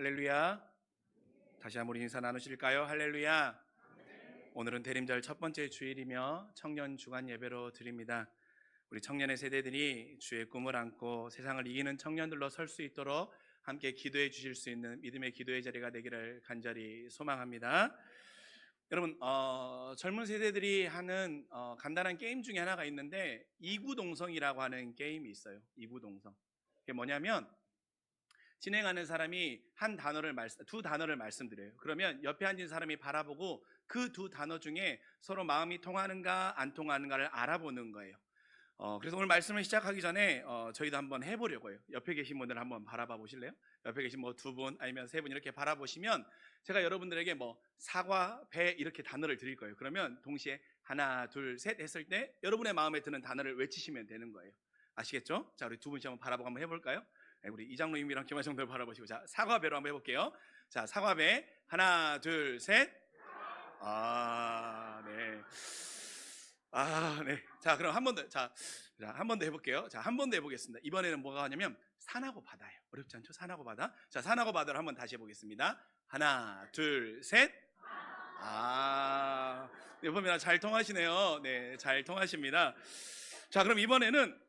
할렐루야. 다시 한번 인사 나누실까요? 할렐루야. 오늘은 대림절 첫 번째 주일이며 청년 주간 예배로 드립니다. 우리 청년의 세대들이 주의 꿈을 안고 세상을 이기는 청년들로 설 수 있도록 함께 기도해 주실 수 있는 믿음의 기도의 자리가 되기를 간절히 소망합니다. 여러분, 젊은 세대들이 하는 간단한 게임 중에 하나가 있는데 이구동성이라고 하는 게임이 있어요. 이구동성. 그게 뭐냐면 진행하는 사람이 두 단어를 말씀드려요. 그러면 옆에 앉은 사람이 바라보고 그 두 단어 중에 서로 마음이 통하는가 안 통하는가를 알아보는 거예요. 그래서 오늘 말씀을 시작하기 전에 저희도 한번 해보려고요. 옆에 계신 분들 한번 바라봐 보실래요? 옆에 계신 뭐 두 분 아니면 세 분 이렇게 바라보시면 제가 여러분들에게 뭐 사과, 배 이렇게 단어를 드릴 거예요. 그러면 동시에 하나, 둘, 셋 했을 때 여러분의 마음에 드는 단어를 외치시면 되는 거예요. 아시겠죠? 자, 우리 두 분씩 한번 바라보고 한번 해볼까요? 네, 우리 이장로님이랑 김하정들 바라보시고, 자, 사과배로 한번 해볼게요. 자, 사과배 하나, 둘, 셋. 네. 네. 자, 그럼 한 번 더. 자, 한 번 더 해볼게요. 자, 한 번 더 해보겠습니다. 이번에는 뭐가 하냐면 산하고 바다예요. 어렵지 않죠? 산하고 바다. 자, 산하고 바다를 한번 다시 해보겠습니다. 하나, 둘, 셋. 네, 보면 잘 통하시네요. 네, 잘 통하십니다. 자, 그럼 이번에는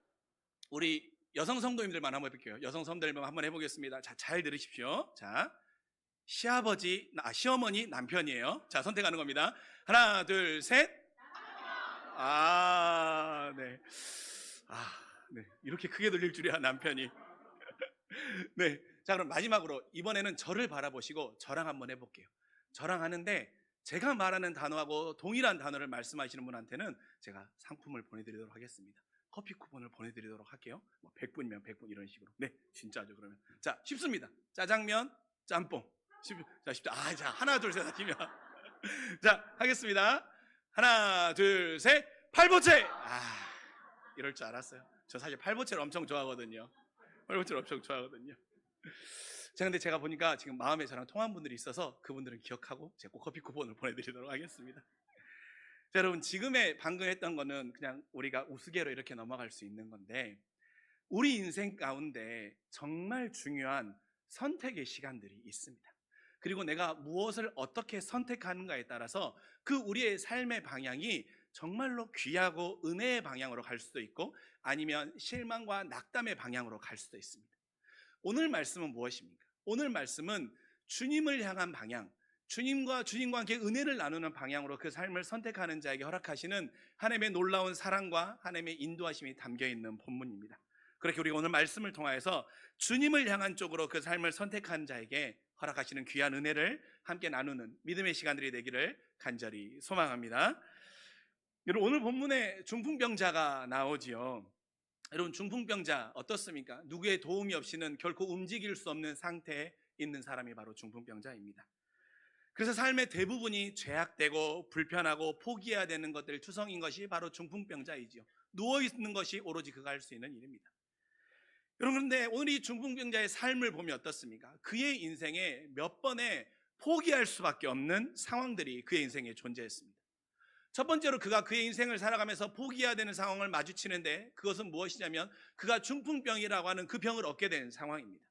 우리 여성 성도님들만 한번 해볼게요. 여성 성도님들만 한번 해보겠습니다. 자, 잘 들으십시오. 자, 시어머니 남편이에요. 자, 선택하는 겁니다. 하나, 둘, 셋. 네. 네. 이렇게 크게 들릴 줄이야, 남편이. 네. 자, 그럼 마지막으로 이번에는 저를 바라보시고 저랑 한번 해볼게요. 저랑 하는데 제가 말하는 단어하고 동일한 단어를 말씀하시는 분한테는 제가 상품을 보내드리도록 하겠습니다. 커피 쿠폰을 보내드리도록 할게요. 뭐 100분이면 100분 이런 식으로. 네, 진짜죠. 그러면 자, 쉽습니다. 짜장면, 짬뽕. 쉽죠. 자, 하나, 둘, 셋 하시면 자, 하겠습니다. 하나, 둘, 셋. 팔보채. 이럴 줄 알았어요. 저 사실 팔보채를 엄청 좋아하거든요. 근데 제가 보니까 지금 마음에 저랑 통한 분들이 있어서 그분들은 기억하고 제가 꼭 커피 쿠폰을 보내드리도록 하겠습니다. 자, 여러분, 방금 했던 거는 그냥 우리가 우스개로 이렇게 넘어갈 수 있는 건데 우리 인생 가운데 정말 중요한 선택의 시간들이 있습니다. 그리고 내가 무엇을 어떻게 선택하는가에 따라서 그 우리의 삶의 방향이 정말로 귀하고 은혜의 방향으로 갈 수도 있고 아니면 실망과 낙담의 방향으로 갈 수도 있습니다. 오늘 말씀은 무엇입니까? 오늘 말씀은 주님을 향한 방향, 주님과 함께 은혜를 나누는 방향으로 그 삶을 선택하는 자에게 허락하시는 하나님의 놀라운 사랑과 하나님의 인도하심이 담겨있는 본문입니다. 그렇게 우리가 오늘 말씀을 통하여서 주님을 향한 쪽으로 그 삶을 선택한 자에게 허락하시는 귀한 은혜를 함께 나누는 믿음의 시간들이 되기를 간절히 소망합니다. 여러분, 오늘 본문에 중풍병자가 나오지요. 여러분, 중풍병자 어떻습니까? 누구의 도움이 없이는 결코 움직일 수 없는 상태에 있는 사람이 바로 중풍병자입니다. 그래서 삶의 대부분이 죄악되고 불편하고 포기해야 되는 것들 투성인 것이 바로 중풍병자이지요. 누워있는 것이 오로지 그가 할 수 있는 일입니다. 여러분, 그런데 오늘 이 중풍병자의 삶을 보면 어떻습니까? 그의 인생에 몇 번의 포기할 수밖에 없는 상황들이 그의 인생에 존재했습니다. 첫 번째로 그가 그의 인생을 살아가면서 포기해야 되는 상황을 마주치는데 그것은 무엇이냐면 그가 중풍병이라고 하는 그 병을 얻게 된 상황입니다.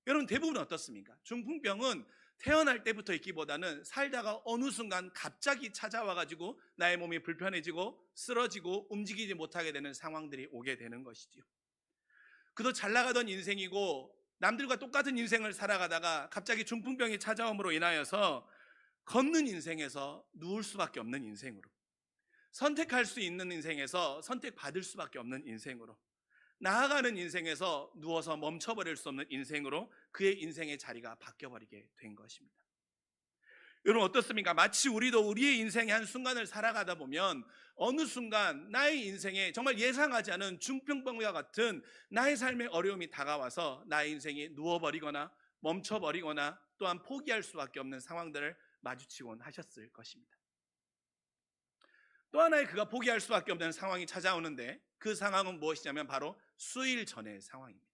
여러분, 대부분 어떻습니까? 중풍병은 태어날 때부터 있기보다는 살다가 어느 순간 갑자기 찾아와가지고 나의 몸이 불편해지고 쓰러지고 움직이지 못하게 되는 상황들이 오게 되는 것이지요. 그도 잘 나가던 인생이고 남들과 똑같은 인생을 살아가다가 갑자기 중풍병이 찾아옴으로 인하여서 걷는 인생에서 누울 수밖에 없는 인생으로, 선택할 수 있는 인생에서 선택받을 수밖에 없는 인생으로, 나아가는 인생에서 누워서 멈춰버릴 수 없는 인생으로 그의 인생의 자리가 바뀌어버리게 된 것입니다. 여러분, 어떻습니까? 마치 우리도 우리의 인생의 한 순간을 살아가다 보면 어느 순간 나의 인생에 정말 예상하지 않은 중풍병과 같은 나의 삶의 어려움이 다가와서 나의 인생이 누워버리거나 멈춰버리거나 또한 포기할 수밖에 없는 상황들을 마주치곤 하셨을 것입니다. 또 하나의 그가 포기할 수밖에 없는 상황이 찾아오는데 그 상황은 무엇이냐면 바로 수일 전의 상황입니다.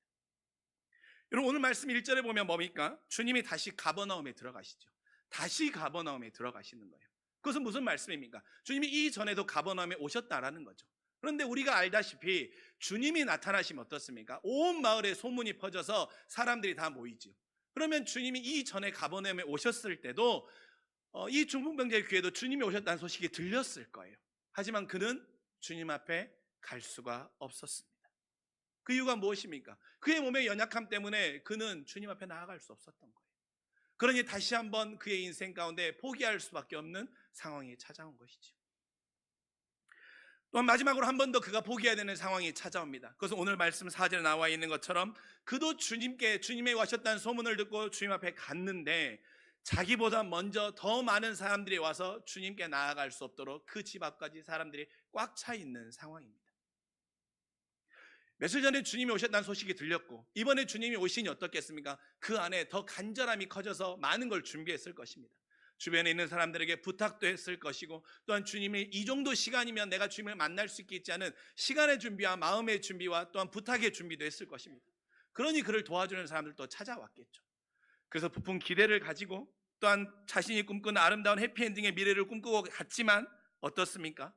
여러분, 오늘 말씀 1절에 보면 뭡니까? 주님이 다시 가버나움에 들어가시죠. 다시 가버나움에 들어가시는 거예요. 그것은 무슨 말씀입니까? 주님이 이전에도 가버나움에 오셨다라는 거죠. 그런데 우리가 알다시피 주님이 나타나시면 어떻습니까? 온 마을에 소문이 퍼져서 사람들이 다 모이죠. 그러면 주님이 이전에 가버나움에 오셨을 때도 이 중풍병자의 귀에도 주님이 오셨다는 소식이 들렸을 거예요. 하지만 그는 주님 앞에 갈 수가 없었습니다. 그 이유가 무엇입니까? 그의 몸의 연약함 때문에 그는 주님 앞에 나아갈 수 없었던 거예요. 그러니 다시 한번 그의 인생 가운데 포기할 수밖에 없는 상황이 찾아온 것이죠. 또한 마지막으로 한 번 더 그가 포기해야 되는 상황이 찾아옵니다. 그것은 오늘 말씀 4절에 나와 있는 것처럼 그도 주님이 오셨다는 소문을 듣고 주님 앞에 갔는데 자기보다 먼저 더 많은 사람들이 와서 주님께 나아갈 수 없도록 그 집 앞까지 사람들이 꽉 차 있는 상황입니다. 며칠 전에 주님이 오셨다는 소식이 들렸고 이번에 주님이 오시니 어떻겠습니까? 그 안에 더 간절함이 커져서 많은 걸 준비했을 것입니다. 주변에 있는 사람들에게 부탁도 했을 것이고 또한 주님이 이 정도 시간이면 내가 주님을 만날 수 있겠지 하는 시간의 준비와 마음의 준비와 또한 부탁의 준비도 했을 것입니다. 그러니 그를 도와주는 사람들도 찾아왔겠죠. 그래서 부푼 기대를 가지고 또한 자신이 꿈꾸는 아름다운 해피엔딩의 미래를 꿈꾸고 갔지만 어떻습니까?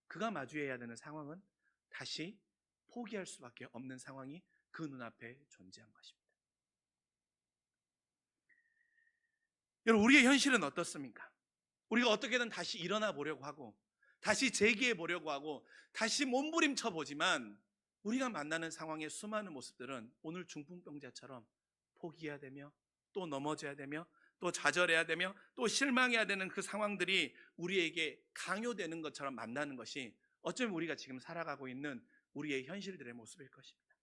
그가 마주해야 되는 상황은 다시 포기할 수밖에 없는 상황이 그 눈앞에 존재한 것입니다. 여러분, 우리의 현실은 어떻습니까? 우리가 어떻게든 다시 일어나 보려고 하고 다시 재기해 보려고 하고 다시 몸부림쳐 보지만 우리가 만나는 상황의 수많은 모습들은 오늘 중풍병자처럼 포기해야 되며 또 넘어져야 되며 또 좌절해야 되며 또 실망해야 되는 그 상황들이 우리에게 강요되는 것처럼 만나는 것이 어쩌면 우리가 지금 살아가고 있는 우리의 현실들의 모습일 것입니다.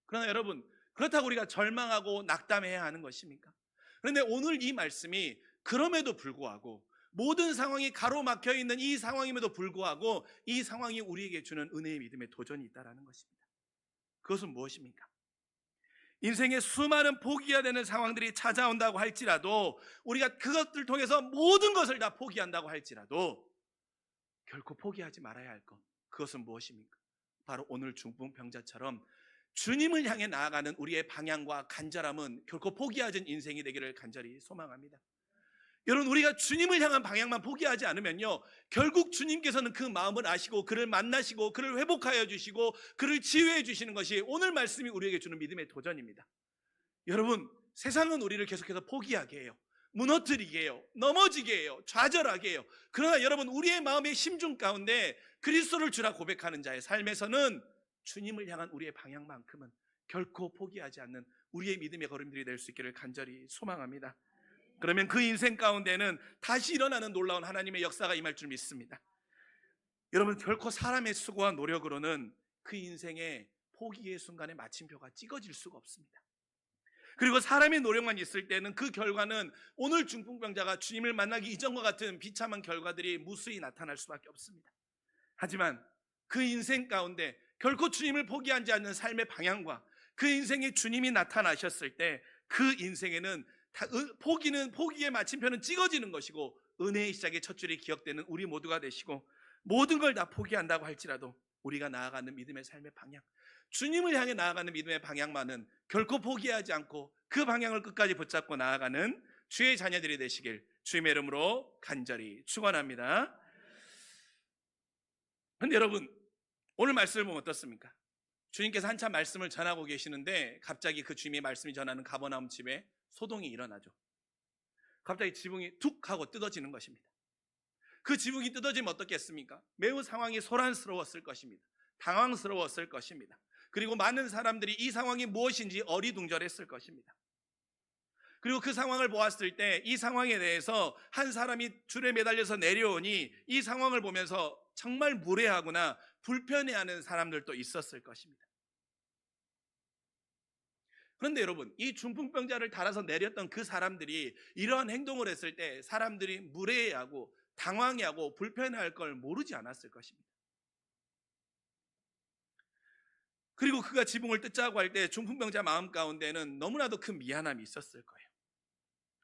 그러나 여러분, 그렇다고 우리가 절망하고 낙담해야 하는 것입니까? 그런데 오늘 이 말씀이 그럼에도 불구하고 모든 상황이 가로막혀 있는 이 상황임에도 불구하고 이 상황이 우리에게 주는 은혜의 믿음의 도전이 있다는 것입니다. 그것은 무엇입니까? 인생에 수많은 포기해야 되는 상황들이 찾아온다고 할지라도 우리가 그것들 통해서 모든 것을 다 포기한다고 할지라도 결코 포기하지 말아야 할 것, 그것은 무엇입니까? 바로 오늘 중풍병자처럼 주님을 향해 나아가는 우리의 방향과 간절함은 결코 포기하지 인생이 되기를 간절히 소망합니다. 여러분, 우리가 주님을 향한 방향만 포기하지 않으면요, 결국 주님께서는 그 마음을 아시고 그를 만나시고 그를 회복하여 주시고 그를 치유해 주시는 것이 오늘 말씀이 우리에게 주는 믿음의 도전입니다. 여러분, 세상은 우리를 계속해서 포기하게 해요. 무너뜨리게 해요. 넘어지게 해요. 좌절하게 해요. 그러나 여러분, 우리의 마음의 심중 가운데 그리스도를 주라 고백하는 자의 삶에서는 주님을 향한 우리의 방향만큼은 결코 포기하지 않는 우리의 믿음의 걸음들이 될 수 있기를 간절히 소망합니다. 그러면 그 인생 가운데는 다시 일어나는 놀라운 하나님의 역사가 임할 줄 믿습니다. 여러분, 결코 사람의 수고와 노력으로는 그 인생의 포기의 순간에 마침표가 찍어질 수가 없습니다. 그리고 사람의 노력만 있을 때는 그 결과는 오늘 중풍병자가 주님을 만나기 이전과 같은 비참한 결과들이 무수히 나타날 수밖에 없습니다. 하지만 그 인생 가운데 결코 주님을 포기하지 않는 삶의 방향과 그 인생에 주님이 나타나셨을 때 그 인생에는 포기의 마침표는 찍어지는 것이고 은혜의 시작의 첫 줄이 기억되는 우리 모두가 되시고 모든 걸 다 포기한다고 할지라도 우리가 나아가는 믿음의 삶의 방향, 주님을 향해 나아가는 믿음의 방향만은 결코 포기하지 않고 그 방향을 끝까지 붙잡고 나아가는 주의 자녀들이 되시길 주님의 이름으로 간절히 축원합니다. 그런데 여러분, 오늘 말씀을 보면 어떻습니까? 주님께서 한참 말씀을 전하고 계시는데 갑자기 그 주님의 말씀이 전하는 가버나움 집에 소동이 일어나죠. 갑자기 지붕이 툭 하고 뜯어지는 것입니다. 그 지붕이 뜯어지면 어떻겠습니까? 매우 상황이 소란스러웠을 것입니다. 당황스러웠을 것입니다. 그리고 많은 사람들이 이 상황이 무엇인지 어리둥절했을 것입니다. 그리고 그 상황을 보았을 때 이 상황에 대해서 한 사람이 줄에 매달려서 내려오니 이 상황을 보면서 정말 무례하구나 불편해하는 사람들도 있었을 것입니다. 그런데 여러분, 이 중풍병자를 달아서 내렸던 그 사람들이 이러한 행동을 했을 때 사람들이 무례해하고 당황해하고 불편해할 걸 모르지 않았을 것입니다. 그리고 그가 지붕을 뜯자고 할 때 중풍병자 마음 가운데는 너무나도 큰 미안함이 있었을 거예요.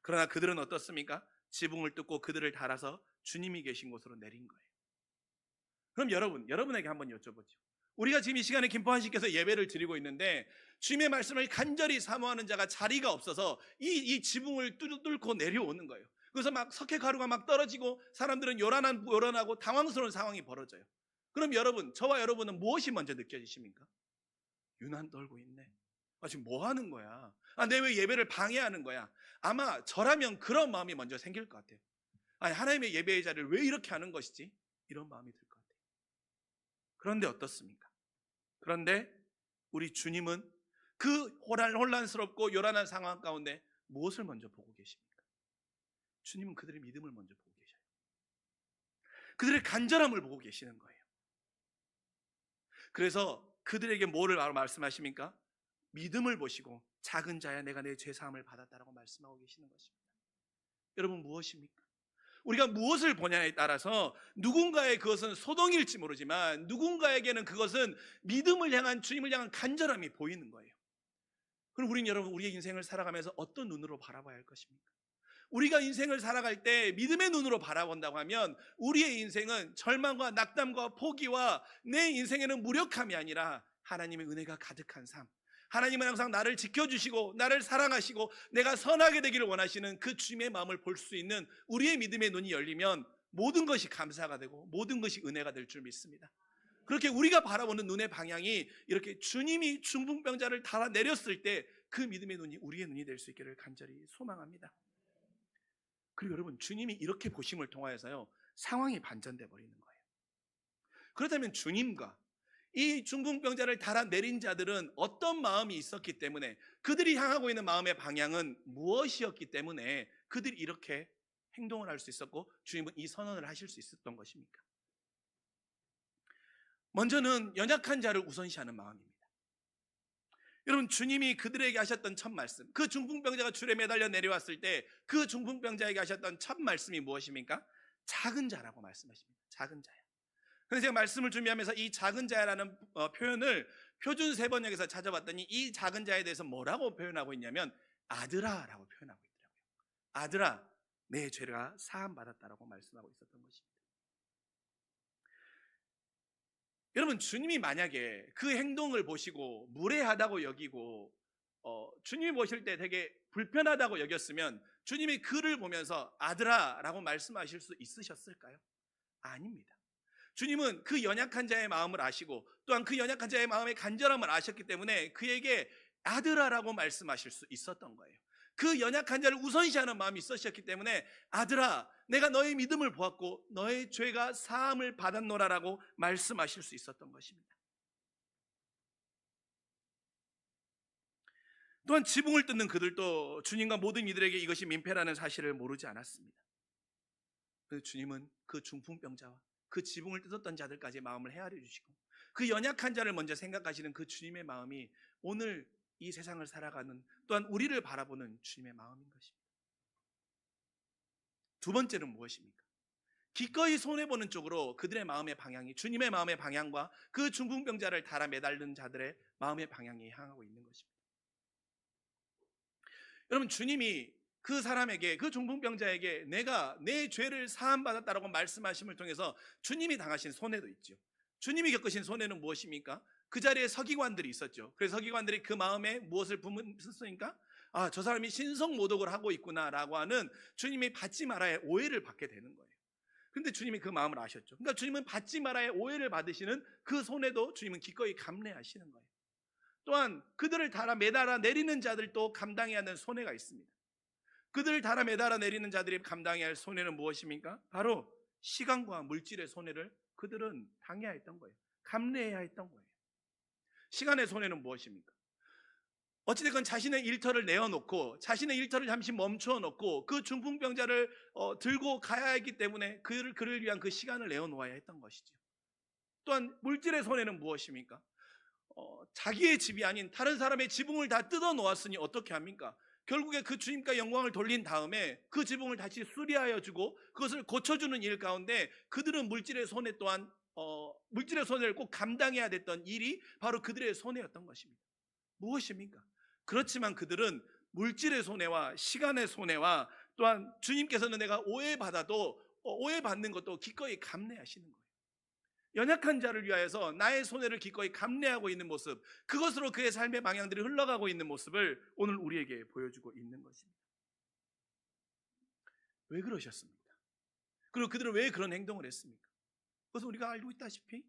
그러나 그들은 어떻습니까? 지붕을 뜯고 그들을 달아서 주님이 계신 곳으로 내린 거예요. 그럼 여러분에게 한번 여쭤보죠. 우리가 지금 이 시간에 김포한 씨께서 예배를 드리고 있는데 주님의 말씀을 간절히 사모하는 자가 자리가 없어서 이 지붕을 뚫고 내려오는 거예요. 그래서 막 석회가루가 막 떨어지고 사람들은 요란하고 당황스러운 상황이 벌어져요. 그럼 저와 여러분은 무엇이 먼저 느껴지십니까? 유난 떨고 있네. 지금 뭐 하는 거야? 내 왜 예배를 방해하는 거야? 아마 저라면 그런 마음이 먼저 생길 것 같아요. 아니, 하나님의 예배의 자리를 왜 이렇게 하는 것이지? 이런 마음이 들 것 같아요. 그런데 어떻습니까? 그런데 우리 주님은 그 혼란스럽고 요란한 상황 가운데 무엇을 먼저 보고 계십니까? 주님은 그들의 믿음을 먼저 보고 계셔요. 그들의 간절함을 보고 계시는 거예요. 그래서 그들에게 뭐를 말씀하십니까? 믿음을 보시고 작은 자야 내가 내 죄사함을 받았다라고 말씀하고 계시는 것입니다. 여러분, 무엇입니까? 우리가 무엇을 보냐에 따라서 누군가의 그것은 소동일지 모르지만 누군가에게는 그것은 믿음을 향한, 주님을 향한 간절함이 보이는 거예요. 그럼 우리는, 여러분, 우리의 인생을 살아가면서 어떤 눈으로 바라봐야 할 것입니까? 우리가 인생을 살아갈 때 믿음의 눈으로 바라본다고 하면 우리의 인생은 절망과 낙담과 포기와 내 인생에는 무력함이 아니라 하나님의 은혜가 가득한 삶, 하나님은 항상 나를 지켜주시고 나를 사랑하시고 내가 선하게 되기를 원하시는 그 주님의 마음을 볼 수 있는 우리의 믿음의 눈이 열리면 모든 것이 감사가 되고 모든 것이 은혜가 될 줄 믿습니다. 그렇게 우리가 바라보는 눈의 방향이 이렇게 주님이 중풍병자를 달아내렸을 때 그 믿음의 눈이 우리의 눈이 될 수 있기를 간절히 소망합니다. 그리고 여러분, 주님이 이렇게 보심을 통하여서요, 상황이 반전돼 버리는 거예요. 그렇다면 주님과 이 중풍병자를 달아내린 자들은 어떤 마음이 있었기 때문에, 그들이 향하고 있는 마음의 방향은 무엇이었기 때문에 그들이 이렇게 행동을 할 수 있었고 주님은 이 선언을 하실 수 있었던 것입니까? 먼저는 연약한 자를 우선시하는 마음입니다. 여러분, 주님이 그들에게 하셨던 첫 말씀, 그 중풍병자가 줄에 매달려 내려왔을 때 그 중풍병자에게 하셨던 첫 말씀이 무엇입니까? 작은 자라고 말씀하십니다. 작은 자야. 그래서 제가 말씀을 준비하면서 이 작은 자라는 표현을 표준 세번역에서 찾아봤더니 이 작은 자에 대해서 뭐라고 표현하고 있냐면 아들아라고 표현하고 있더라고요. 아들아, 내 죄가 사함 받았다라고 말씀하고 있었던 것입니다. 여러분, 주님이 만약에 그 행동을 보시고 무례하다고 여기고 주님이 보실 때 되게 불편하다고 여겼으면 주님이 그를 보면서 아들아 라고 말씀하실 수 있으셨을까요? 아닙니다. 주님은 그 연약한 자의 마음을 아시고 또한 그 연약한 자의 마음의 간절함을 아셨기 때문에 그에게 아들아라고 말씀하실 수 있었던 거예요. 그 연약한 자를 우선시하는 마음이 있으셨기 때문에 아들아, 내가 너의 믿음을 보았고 너의 죄가 사함을 받았노라라고 말씀하실 수 있었던 것입니다. 또한 지붕을 뜯는 그들도 주님과 모든 이들에게 이것이 민폐라는 사실을 모르지 않았습니다. 그래서 주님은 그 중풍병자와 그 지붕을 뜯었던 자들까지 마음을 헤아려 주시고 그 연약한 자를 먼저 생각하시는 그 주님의 마음이 오늘 이 세상을 살아가는, 또한 우리를 바라보는 주님의 마음인 것입니다. 두 번째는 무엇입니까? 기꺼이 손해보는 쪽으로 그들의 마음의 방향이, 주님의 마음의 방향과 그 중풍병자를 달아 매달는 자들의 마음의 방향이 향하고 있는 것입니다. 여러분, 주님이 그 사람에게, 그 중풍병자에게 내가 내 죄를 사함받았다라고 말씀하심을 통해서 주님이 당하신 손해도 있죠. 주님이 겪으신 손해는 무엇입니까? 그 자리에 서기관들이 있었죠. 그래서 서기관들이 그 마음에 무엇을 품었습니까? 저 사람이 신성모독을 하고 있구나라고 하는 주님이 받지 말아야 오해를 받게 되는 거예요. 그런데 주님이 그 마음을 아셨죠. 그러니까 주님은 받지 말아야 오해를 받으시는 그 손해도 주님은 기꺼이 감내하시는 거예요. 또한 그들을 달아 매달아 내리는 자들도 감당해야 하는 손해가 있습니다. 그들을 달아 매달아 내리는 자들이 감당해야 할 손해는 무엇입니까? 바로 시간과 물질의 손해를 그들은 당해야 했던 거예요. 감내해야 했던 거예요. 시간의 손해는 무엇입니까? 어찌됐건 자신의 일터를 내어놓고 자신의 일터를 잠시 멈추어 놓고 그 중풍병자를 들고 가야 했기 때문에 그를 위한 그 시간을 내어놓아야 했던 것이죠. 또한 물질의 손해는 무엇입니까? 자기의 집이 아닌 다른 사람의 지붕을 다 뜯어 놓았으니 어떻게 합니까? 결국에 그 주님과 영광을 돌린 다음에 그 지붕을 다시 수리하여 주고 그것을 고쳐주는 일 가운데 그들은 물질의 손해 또한 물질의 손해를 꼭 감당해야 됐던 일이 바로 그들의 손해였던 것입니다. 무엇입니까? 그렇지만 그들은 물질의 손해와 시간의 손해와 또한 주님께서는 내가 오해받아도 오해받는 것도 기꺼이 감내하시는 거예요. 연약한 자를 위하여서 나의 손해를 기꺼이 감내하고 있는 모습, 그것으로 그의 삶의 방향들이 흘러가고 있는 모습을 오늘 우리에게 보여주고 있는 것입니다. 왜 그러셨습니까? 그리고 그들은 왜 그런 행동을 했습니까? 그것은 우리가 알고 있다시피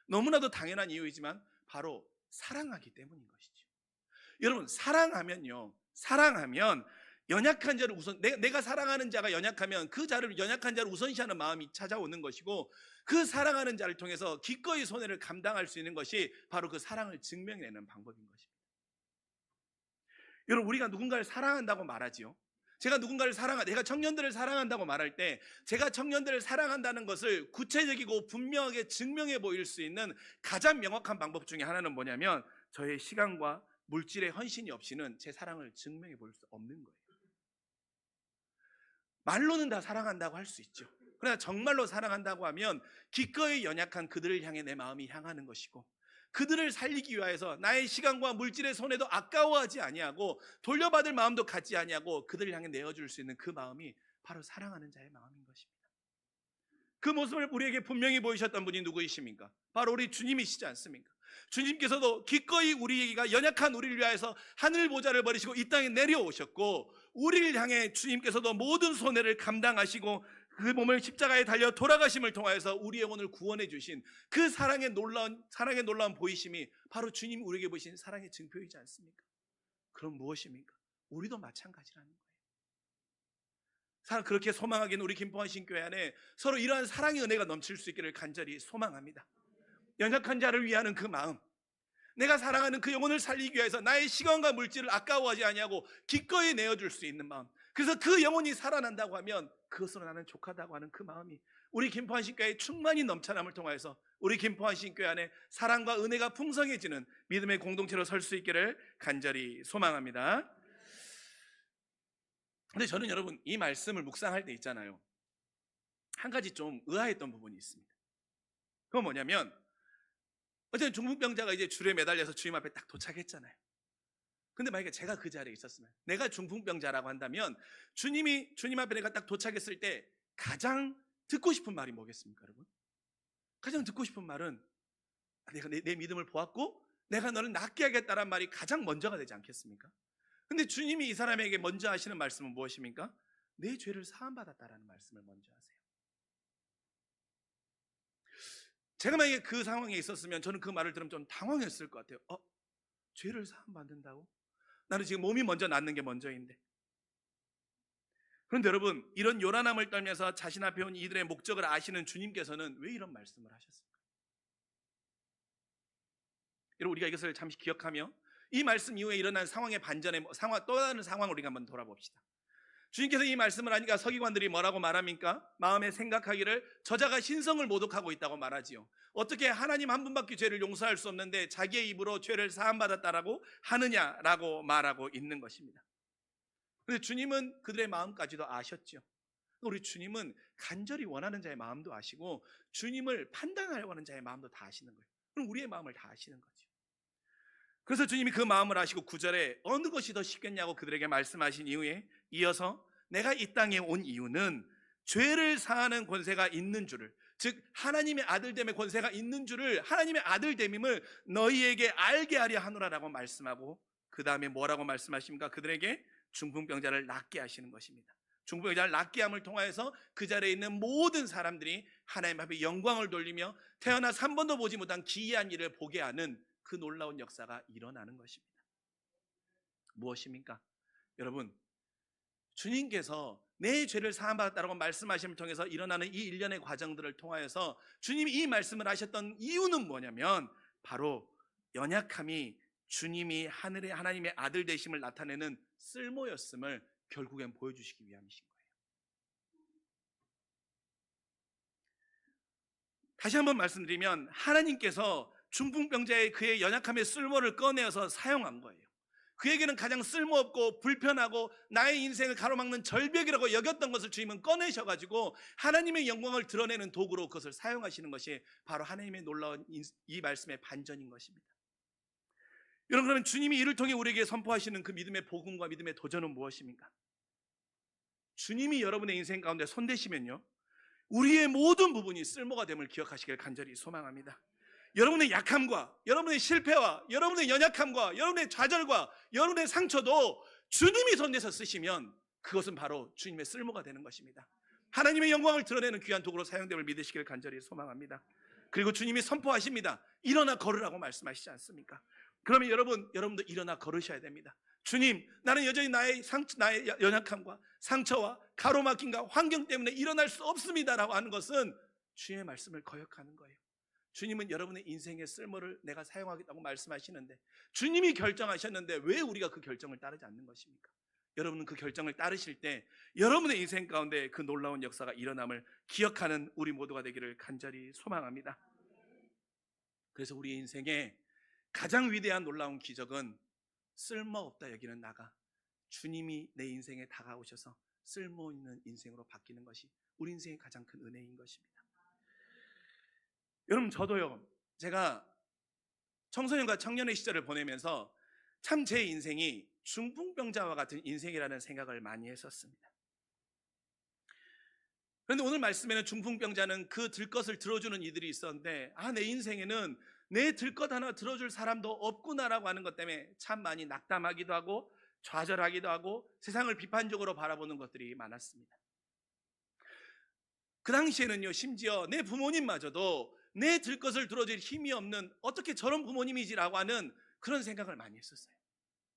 너무나도 당연한 이유이지만 바로 사랑하기 때문인 것이죠. 여러분, 사랑하면 연약한 자를 내가 사랑하는 자가 연약하면 그 연약한 자를 우선시하는 마음이 찾아오는 것이고, 그 사랑하는 자를 통해서 기꺼이 손해를 감당할 수 있는 것이 바로 그 사랑을 증명해내는 방법인 것입니다. 여러분, 우리가 누군가를 사랑한다고 말하지요. 내가 청년들을 사랑한다고 말할 때, 제가 청년들을 사랑한다는 것을 구체적이고 분명하게 증명해 보일 수 있는 가장 명확한 방법 중에 하나는 뭐냐면, 저의 시간과 물질의 헌신이 없이는 제 사랑을 증명해 볼 수 없는 거예요. 말로는 다 사랑한다고 할 수 있죠. 그러나 정말로 사랑한다고 하면 기꺼이 연약한 그들을 향해 내 마음이 향하는 것이고, 그들을 살리기 위해서 나의 시간과 물질의 손해도 아까워하지 아니하고 돌려받을 마음도 갖지 아니하고 그들을 향해 내어줄 수 있는 그 마음이 바로 사랑하는 자의 마음인 것입니다. 그 모습을 우리에게 분명히 보이셨던 분이 누구이십니까? 바로 우리 주님이시지 않습니까? 주님께서도 기꺼이 우리가 연약한 우리를 위하여서 하늘 보좌를 버리시고 이 땅에 내려오셨고, 우리를 향해 주님께서도 모든 손해를 감당하시고 그 몸을 십자가에 달려 돌아가심을 통하여서 우리의 영혼을 구원해 주신 그 사랑의 놀라운 보이심이 바로 주님이 우리에게 보이신 사랑의 증표이지 않습니까? 그럼 무엇입니까? 우리도 마찬가지라는 거예요. 그렇게 소망하기는 우리 김포한 신교회 안에 서로 이러한 사랑의 은혜가 넘칠 수 있기를 간절히 소망합니다. 연약한 자를 위하는 그 마음, 내가 사랑하는 그 영혼을 살리기 위해서 나의 시간과 물질을 아까워하지 아니하고 기꺼이 내어줄 수 있는 마음, 그래서 그 영혼이 살아난다고 하면 그것으로 나는 족하다고 하는 그 마음이 우리 김포한 신교회의 충만히 넘쳐남을 통하여서 우리 김포한 신교회 안에 사랑과 은혜가 풍성해지는 믿음의 공동체로 설 수 있기를 간절히 소망합니다. 근데 저는 여러분, 이 말씀을 묵상할 때 있잖아요, 한 가지 좀 의아했던 부분이 있습니다. 그건 뭐냐면, 어쨌든 중풍병자가 이제 줄에 매달려서 주님 앞에 딱 도착했잖아요. 근데 만약에 제가 그 자리에 있었으면, 내가 중풍병자라고 한다면 주님 앞에 내가 딱 도착했을 때 가장 듣고 싶은 말이 뭐겠습니까, 여러분? 가장 듣고 싶은 말은 내가 내 믿음을 보았고 내가 너를 낫게 하겠다는 말이 가장 먼저가 되지 않겠습니까? 근데 주님이 이 사람에게 먼저 하시는 말씀은 무엇입니까? 내 죄를 사함받았다라는 말씀을 먼저 하세요. 제가 만약에 그 상황에 있었으면 저는 그 말을 들으면 좀 당황했을 것 같아요. 죄를 사함받는다고? 나는 지금 몸이 먼저 낫는 게 먼저인데. 그런데 여러분, 이런 요란함을 떨면서 자신 앞에 온 이들의 목적을 아시는 주님께서는 왜 이런 말씀을 하셨을까? 여러분, 우리가 이것을 잠시 기억하며 이 말씀 이후에 일어난 상황의 반전의 또 다른 상황을 우리가 한번 돌아봅시다. 주님께서 이 말씀을 하니까 서기관들이 뭐라고 말합니까? 마음에 생각하기를 저자가 신성을 모독하고 있다고 말하지요. 어떻게 하나님 한 분밖에 죄를 용서할 수 없는데 자기의 입으로 죄를 사함받았다라고 하느냐라고 말하고 있는 것입니다. 그런데 주님은 그들의 마음까지도 아셨죠. 우리 주님은 간절히 원하는 자의 마음도 아시고 주님을 판단하려고 하는 자의 마음도 다 아시는 거예요. 그럼 우리의 마음을 다 아시는 거죠. 그래서 주님이 그 마음을 아시고 9절에 어느 것이 더 쉽겠냐고 그들에게 말씀하신 이후에 이어서 내가 이 땅에 온 이유는 죄를 사하는 권세가 있는 줄을, 즉 하나님의 아들됨의 권세가 있는 줄을, 하나님의 아들됨임을 너희에게 알게 하려 하노라라고 말씀하고 그 다음에 뭐라고 말씀하십니까? 그들에게 중풍병자를 낫게 하시는 것입니다. 중풍병자를 낫게 함을 통하여서 그 자리에 있는 모든 사람들이 하나님 앞에 영광을 돌리며 태어나서 한 번도 보지 못한 기이한 일을 보게 하는 그 놀라운 역사가 일어나는 것입니다. 무엇입니까? 여러분, 주님께서 내 죄를 사함받았다고 말씀하심을 통해서 일어나는 이 일련의 과정들을 통하여서 주님이 이 말씀을 하셨던 이유는 뭐냐면 바로 연약함이 주님이 하나님의 아들 되심을 나타내는 쓸모였음을 결국엔 보여주시기 위함이신 거예요. 다시 한번 말씀드리면 하나님께서 중풍병자의 그의 연약함의 쓸모를 꺼내어서 사용한 거예요. 그에게는 가장 쓸모없고 불편하고 나의 인생을 가로막는 절벽이라고 여겼던 것을 주님은 꺼내셔가지고 하나님의 영광을 드러내는 도구로 그것을 사용하시는 것이 바로 하나님의 놀라운 이 말씀의 반전인 것입니다. 여러분, 그러면 주님이 이를 통해 우리에게 선포하시는 그 믿음의 복음과 믿음의 도전은 무엇입니까? 주님이 여러분의 인생 가운데 손대시면요, 우리의 모든 부분이 쓸모가 됨을 기억하시길 간절히 소망합니다. 여러분의 약함과 여러분의 실패와 여러분의 연약함과 여러분의 좌절과 여러분의 상처도 주님이 손대서 쓰시면 그것은 바로 주님의 쓸모가 되는 것입니다. 하나님의 영광을 드러내는 귀한 도구로 사용됨을 믿으시길 간절히 소망합니다. 그리고 주님이 선포하십니다. 일어나 걸으라고 말씀하시지 않습니까? 그러면 여러분도 일어나 걸으셔야 됩니다. 주님, 나는 여전히 나의 연약함과 상처와 가로막힘과 환경 때문에 일어날 수 없습니다라고 하는 것은 주님의 말씀을 거역하는 거예요. 주님은 여러분의 인생의 쓸모를 내가 사용하겠다고 말씀하시는데, 주님이 결정하셨는데 왜 우리가 그 결정을 따르지 않는 것입니까? 여러분은 그 결정을 따르실 때 여러분의 인생 가운데 그 놀라운 역사가 일어남을 기억하는 우리 모두가 되기를 간절히 소망합니다. 그래서 우리 인생에 가장 위대한 놀라운 기적은 쓸모없다 여기는 나가 주님이 내 인생에 다가오셔서 쓸모있는 인생으로 바뀌는 것이 우리 인생의 가장 큰 은혜인 것입니다. 여러분, 저도요, 제가 청소년과 청년의 시절을 보내면서 참 제 인생이 중풍병자와 같은 인생이라는 생각을 많이 했었습니다. 그런데 오늘 말씀에는 중풍병자는 그 들것을 들어주는 이들이 있었는데, 내 인생에는 내 들것 하나 들어줄 사람도 없구나라고 하는 것 때문에 참 많이 낙담하기도 하고 좌절하기도 하고 세상을 비판적으로 바라보는 것들이 많았습니다. 그 당시에는요, 심지어 내 부모님마저도 내 들것을 들어줄 힘이 없는, 어떻게 저런 부모님이지라고 하는 그런 생각을 많이 했었어요.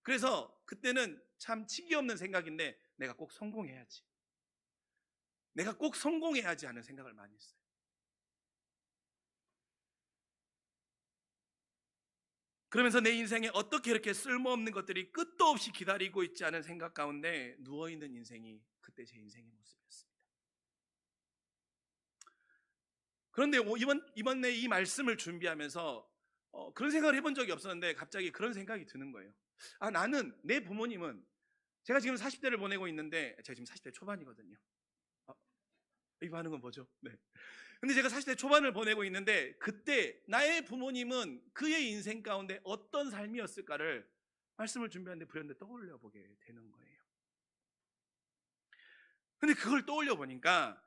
그래서 그때는 참 치기 없는 생각인데, 내가 꼭 성공해야지 하는 생각을 많이 했어요. 그러면서 내 인생에 어떻게 이렇게 쓸모없는 것들이 끝도 없이 기다리고 있지 않은 생각 가운데 누워있는 인생이 그때 제 인생의 모습이었습니다. 그런데 이번에 이 말씀을 준비하면서 그런 생각을 해본 적이 없었는데 갑자기 그런 생각이 드는 거예요. 나는, 내 부모님은, 제가 지금 40대를 보내고 있는데, 제가 지금 40대 초반이거든요. 이 반응은 뭐죠? 네. 근데 제가 40대 초반을 보내고 있는데, 그때 나의 부모님은 그의 인생 가운데 어떤 삶이었을까를 말씀을 준비하는데 불현듯 떠올려 보게 되는 거예요. 근데 그걸 떠올려 보니까,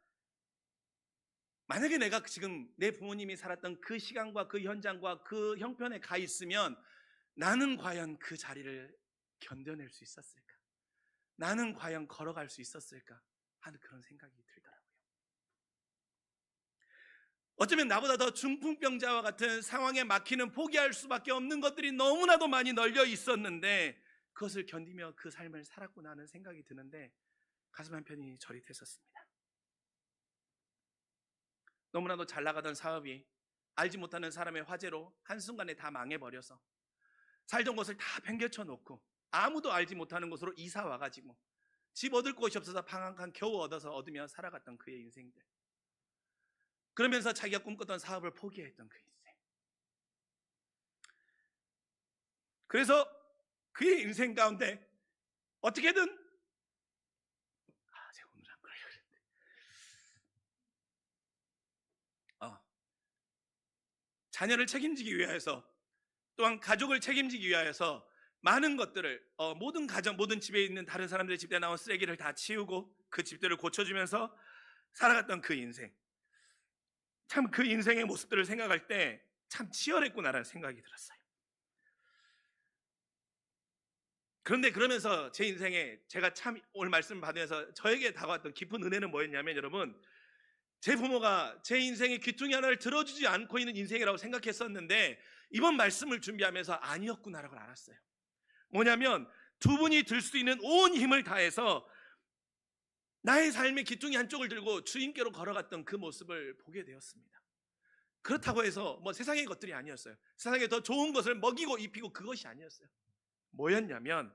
만약에 내가 지금 내 부모님이 살았던 그 시간과 그 현장과 그 형편에 가 있으면 나는 과연 그 자리를 견뎌낼 수 있었을까? 나는 과연 걸어갈 수 있었을까? 하는 그런 생각이 들더라고요. 어쩌면 나보다 더 중풍병자와 같은 상황에 막히는, 포기할 수밖에 없는 것들이 너무나도 많이 널려 있었는데 그것을 견디며 그 삶을 살았구나 하는 생각이 드는데 가슴 한편이 저릿했었습니다. 너무나도 잘 나가던 사업이 알지 못하는 사람의 화재로 한순간에 다 망해버려서 살던 곳을 다 팽개쳐 놓고 아무도 알지 못하는 곳으로 이사 와가지고 집 얻을 곳이 없어서 방 한 칸 겨우 얻으며 살아갔던 그의 인생들, 그러면서 자기가 꿈꿨던 사업을 포기했던 그 인생, 그래서 그의 인생 가운데 어떻게든 제가 오늘 안 그러려고 그랬는데 자녀를 책임지기 위해서, 또한 가족을 책임지기 위하여서 많은 것들을 모든 가정, 모든 집에 있는 다른 사람들의 집에 나온 쓰레기를 다 치우고 그 집들을 고쳐주면서 살아갔던 그 인생, 참 그 인생의 모습들을 생각할 때 참 치열했구나라는 생각이 들었어요. 그런데 그러면서 제 인생에 제가 참 오늘 말씀 받으면서 저에게 다가왔던 깊은 은혜는 뭐였냐면, 여러분, 제 부모가 제 인생의 귀퉁이 하나를 들어주지 않고 있는 인생이라고 생각했었는데 이번 말씀을 준비하면서 아니었구나라고 알았어요. 뭐냐면, 두 분이 들 수 있는 온 힘을 다해서 나의 삶의 귀퉁이 한쪽을 들고 주님께로 걸어갔던 그 모습을 보게 되었습니다. 그렇다고 해서 세상의 것들이 아니었어요. 세상에 더 좋은 것을 먹이고 입히고 그것이 아니었어요. 뭐였냐면,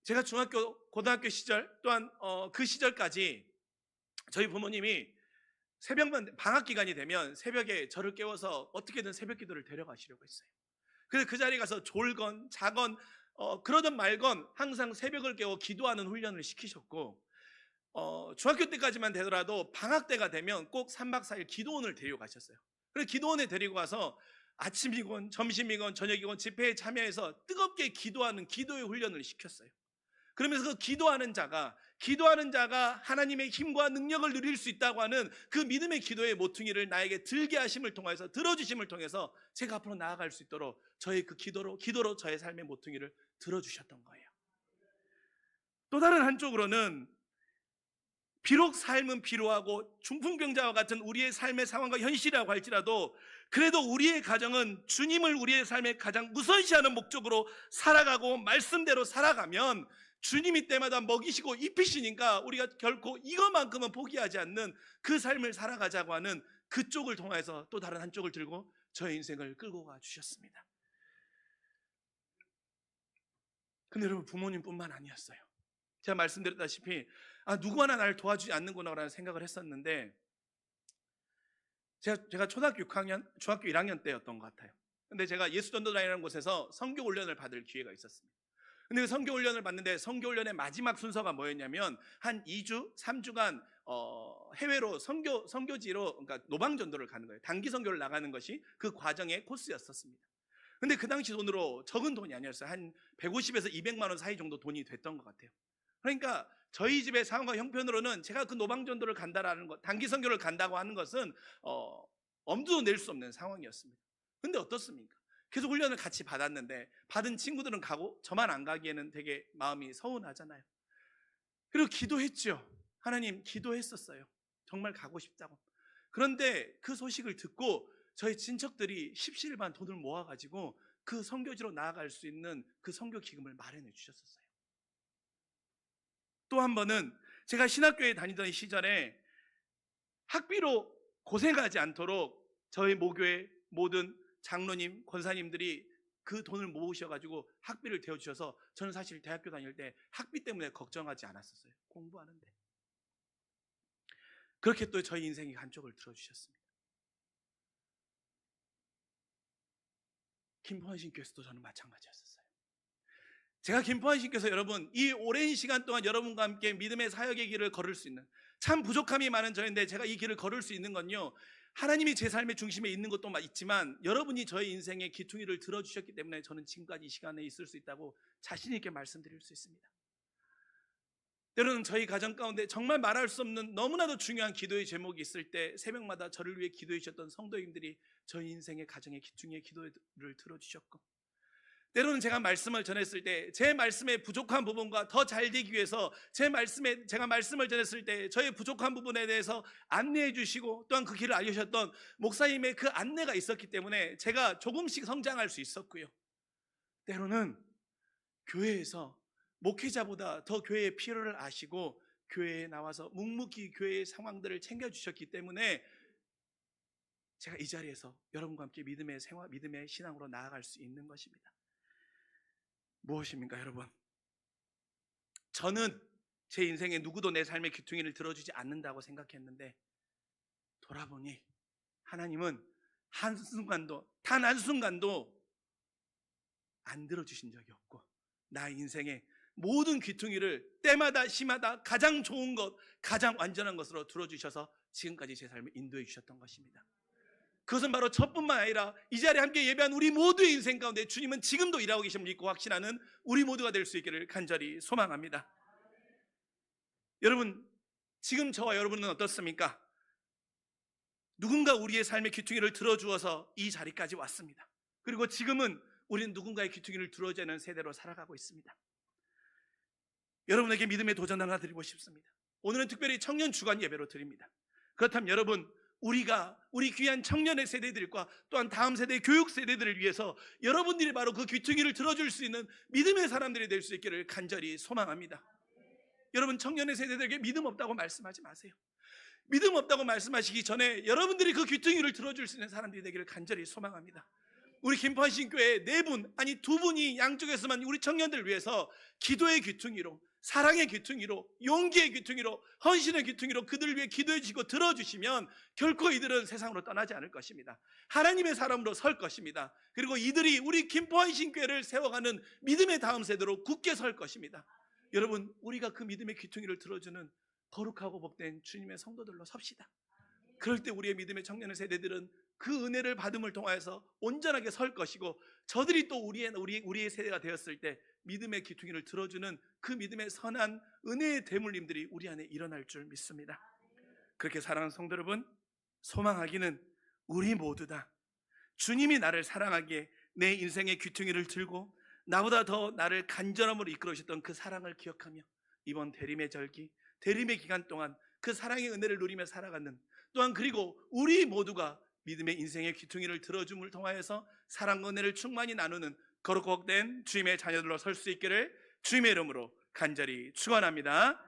제가 중학교, 고등학교 시절, 또한 그 시절까지 저희 부모님이 방학 기간이 되면 새벽에 저를 깨워서 어떻게든 새벽 기도를 데려가시려고 했어요. 그래서 그 자리에 가서 졸건 자건 그러던 말건 항상 새벽을 깨워 기도하는 훈련을 시키셨고, 중학교 때까지만 되더라도 방학 때가 되면 꼭 3박 4일 기도원을 데리고 가셨어요. 그래서 기도원에 데리고 가서 아침이건 점심이건 저녁이건 집회에 참여해서 뜨겁게 기도하는 기도의 훈련을 시켰어요. 그러면서 그 기도하는 자가 하나님의 힘과 능력을 누릴 수 있다고 하는 그 믿음의 기도의 모퉁이를 나에게 들게 하심을 통해서, 들어주심을 통해서 제가 앞으로 나아갈 수 있도록 저의 그 기도로 저의 삶의 모퉁이를 들어주셨던 거예요. 또 다른 한쪽으로는 비록 삶은 피로하고 중풍병자와 같은 우리의 삶의 상황과 현실이라고 할지라도 그래도 우리의 가정은 주님을 우리의 삶의 가장 우선시하는 목적으로 살아가고 말씀대로 살아가면 주님이 때마다 먹이시고 입히시니까 우리가 결코 이것만큼은 포기하지 않는 그 삶을 살아가자고 하는 그쪽을 통해서 또 다른 한쪽을 들고 저의 인생을 끌고 가 주셨습니다. 근데 여러분, 부모님뿐만 아니었어요. 제가 말씀드렸다시피 누구 하나 나를 도와주지 않는구나라는 생각을 했었는데, 제가 초등학교 6학년, 중학교 1학년 때였던 것 같아요. 근데 제가 예수전도단이라는 곳에서 선교훈련을 받을 기회가 있었습니다. 근데 그 선교훈련을 받는데 선교훈련의 마지막 순서가 뭐였냐면 한 2주, 3주간 해외로 선교지로, 그러니까 노방전도를 가는 거예요. 단기 선교를 나가는 것이 그 과정의 코스였었습니다. 근데 그 당시 돈으로 적은 돈이 아니었어요. 한 150에서 200만 원 사이 정도 돈이 됐던 것 같아요. 그러니까 저희 집의 상황과 형편으로는 제가 그 노방전도를 간다라는 것, 단기 선교를 간다고 하는 것은 엄두도 낼 수 없는 상황이었습니다. 근데 어떻습니까? 계속 훈련을 같이 받았는데 받은 친구들은 가고 저만 안 가기에는 되게 마음이 서운하잖아요. 그리고 기도했죠. 하나님, 기도했었어요. 정말 가고 싶다고. 그런데 그 소식을 듣고 저희 친척들이 십시일반 돈을 모아가지고 그 선교지로 나아갈 수 있는 그 선교 기금을 마련해 주셨었어요. 또 한 번은 제가 신학교에 다니던 시절에 학비로 고생하지 않도록 저희 모교의 모든 장로님, 권사님들이 그 돈을 모으셔가지고 학비를 대어주셔서 저는 사실 대학교 다닐 때 학비 때문에 걱정하지 않았었어요. 공부하는데. 그렇게 또 저희 인생의 한쪽을 들어주셨습니다. 김포한 신교에서도 저는 마찬가지였었어요. 제가 김포한 신교에서 여러분, 이 오랜 시간 동안 여러분과 함께 믿음의 사역의 길을 걸을 수 있는, 참 부족함이 많은 저인데 제가 이 길을 걸을 수 있는 건요, 하나님이 제 삶의 중심에 있는 것도 있지만 여러분이 저의 인생의 기퉁이를 들어주셨기 때문에 저는 지금까지 이 시간에 있을 수 있다고 자신 있게 말씀드릴 수 있습니다. 때로는 저희 가정 가운데 정말 말할 수 없는 너무나도 중요한 기도의 제목이 있을 때 새벽마다 저를 위해 기도해 주셨던 성도님들이 저희 인생의 가정의 기퉁이의 기도를 들어주셨고, 때로는 제가 말씀을 전했을 때 제 말씀의 부족한 부분과 더 잘 되기 위해서 제가 말씀을 전했을 때 저의 부족한 부분에 대해서 안내해 주시고 또한 그 길을 알려주셨던 목사님의 그 안내가 있었기 때문에 제가 조금씩 성장할 수 있었고요. 때로는 교회에서 목회자보다 더 교회의 필요를 아시고 교회에 나와서 묵묵히 교회의 상황들을 챙겨주셨기 때문에 제가 이 자리에서 여러분과 함께 믿음의 생활, 믿음의 신앙으로 나아갈 수 있는 것입니다. 무엇입니까, 여러분? 저는 제 인생에 누구도 내 삶의 귀퉁이를 들어주지 않는다고 생각했는데 돌아보니 하나님은 한순간도, 단 한순간도 안 들어주신 적이 없고 나의 인생의 모든 귀퉁이를 때마다 시마다 가장 좋은 것, 가장 완전한 것으로 들어주셔서 지금까지 제 삶을 인도해 주셨던 것입니다. 그것은 바로 저뿐만 아니라 이 자리에 함께 예배한 우리 모두의 인생 가운데 주님은 지금도 일하고 계심을 믿고 확신하는 우리 모두가 될 수 있기를 간절히 소망합니다. 여러분, 지금 저와 여러분은 어떻습니까? 누군가 우리의 삶의 귀퉁이를 들어주어서 이 자리까지 왔습니다. 그리고 지금은 우리는 누군가의 귀퉁이를 들어주는 세대로 살아가고 있습니다. 여러분에게 믿음의 도전 하나 드리고 싶습니다. 오늘은 특별히 청년 주간 예배로 드립니다. 그렇다면 여러분, 우리 귀한 청년의 세대들과 또한 다음 세대의 교육 세대들을 위해서 여러분들이 바로 그 귀퉁이를 들어줄 수 있는 믿음의 사람들이 될 수 있기를 간절히 소망합니다. 여러분, 청년의 세대들에게 믿음 없다고 말씀하지 마세요. 믿음 없다고 말씀하시기 전에 여러분들이 그 귀퉁이를 들어줄 수 있는 사람들이 되기를 간절히 소망합니다. 우리 김포한신교회 4분, 아니 2분이 양쪽에서만 우리 청년들을 위해서 기도의 귀퉁이로, 사랑의 귀퉁이로, 용기의 귀퉁이로, 헌신의 귀퉁이로 그들을 위해 기도해 주시고 들어주시면 결코 이들은 세상으로 떠나지 않을 것입니다. 하나님의 사람으로 설 것입니다. 그리고 이들이 우리 김포한신교회를 세워가는 믿음의 다음 세대로 굳게 설 것입니다. 여러분, 우리가 그 믿음의 귀퉁이를 들어주는 거룩하고 복된 주님의 성도들로 섭시다. 그럴 때 우리의 믿음의 청년의 세대들은 그 은혜를 받음을 통하여서 온전하게 설 것이고, 저들이 또 우리의 세대가 되었을 때 믿음의 귀퉁이를 들어주는 그 믿음의 선한 은혜의 대물림들이 우리 안에 일어날 줄 믿습니다. 그렇게 사랑하는 성도 여러분, 소망하기는 우리 모두 다 주님이 나를 사랑하기에 내 인생의 귀퉁이를 들고 나보다 더 나를 간절함으로 이끌어주셨던 그 사랑을 기억하며 이번 대림의 절기, 대림의 기간 동안 그 사랑의 은혜를 누리며 살아가는, 또한 그리고 우리 모두가 믿음의 인생의 귀퉁이를 들어줌을 통하여서 사랑과 은혜를 충만히 나누는 거룩한 주님의 자녀들로 설 수 있기를 주님의 이름으로 간절히 축원합니다.